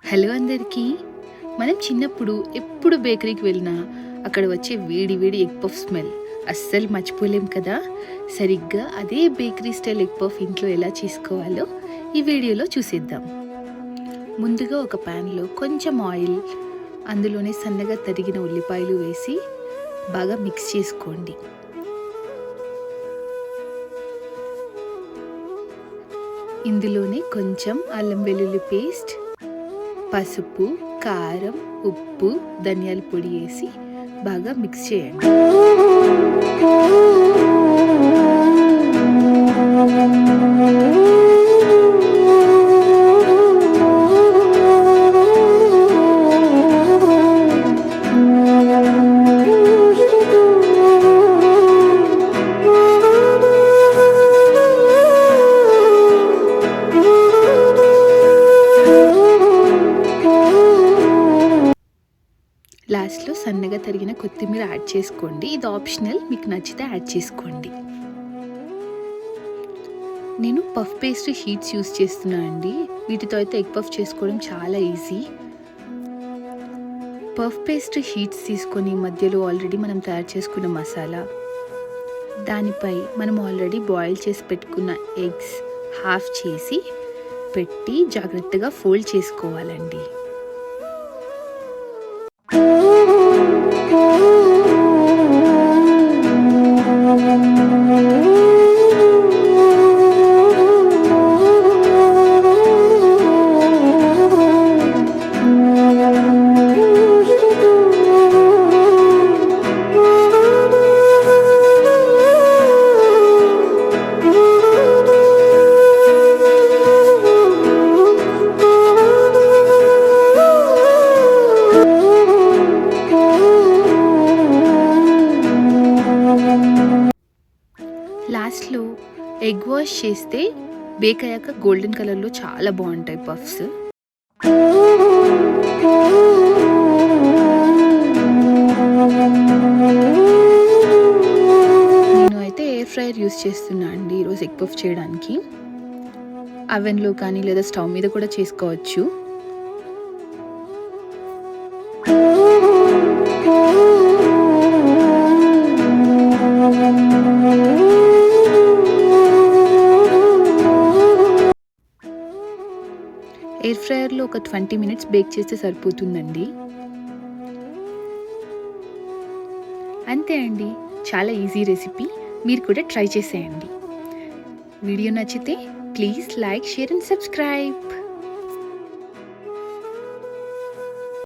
Hello అందరికీ. మనం చిన్నప్పుడు ఎప్పుడు బేకరీకి వెళ్ళినా అక్కడ వచ్చే వేడి వేడి ఎగ్ పఫ్ స్మెల్ అస్సలు మర్చిపోలేం కదా. సరిగ్గా అదే బేకరీ స్టైల్ ఎగ్ పఫ్ ఇంట్లో ఎలా చేసుకోవాలో ఈ వీడియోలో చూసేద్దాం. ముందుగా ఒక ప్యాన్లో కొంచెం ఆయిల్, అందులోనే సన్నగా తరిగిన ఉల్లిపాయలు వేసి బాగా మిక్స్ చేసుకోండి. ఇందులోనే కొంచెం అల్లం వెల్లుల్లి పేస్ట్, పసుపు, కారం, ఉప్పు, ధనియాల పొడి వేసి బాగా మిక్స్ చేయండి. లాస్ట్లో సన్నగా తరిగిన కొత్తిమీర యాడ్ చేసుకోండి. ఇది ఆప్షనల్, మీకు నచ్చితే యాడ్ చేసుకోండి. నేను పఫ్ పేస్ట్రీ షీట్స్ యూస్ చేస్తున్నాను అండి. వీటితో అయితే ఎగ్ పఫ్ చేసుకోవడం చాలా ఈజీ. పఫ్ పేస్ట్రీ షీట్స్ తీసుకొని మధ్యలో ఆల్రెడీ మనం తయారు చేసుకున్న మసాలా, దానిపై మనం ఆల్రెడీ బాయిల్ చేసి పెట్టుకున్న ఎగ్స్ హాఫ్ చేసి పెట్టి జాగ్రత్తగా ఫోల్డ్ చేసుకోవాలండి. లాస్ట్లో ఎగ్ వాష్ చేస్తే బేక్ అయ్యాక గోల్డెన్ కలర్లో చాలా బాగుంటాయి పఫ్స్. నేను అయితే ఎయిర్ ఫ్రైయర్ యూస్ చేస్తున్నా అండి ఈరోజు ఎగ్ పఫ్ చేయడానికి. అవెన్లో కానీ లేదా స్టవ్ మీద కూడా చేసుకోవచ్చు. ఎయిర్ ఫ్రైయర్లో ఒక 20 మినిట్స్ బేక్ చేస్తే సరిపోతుందండి. అంతే అండి, చాలా ఈజీ రెసిపీ. మీరు కూడా ట్రై చేసేయండి. వీడియో నచ్చితే please like, share and subscribe.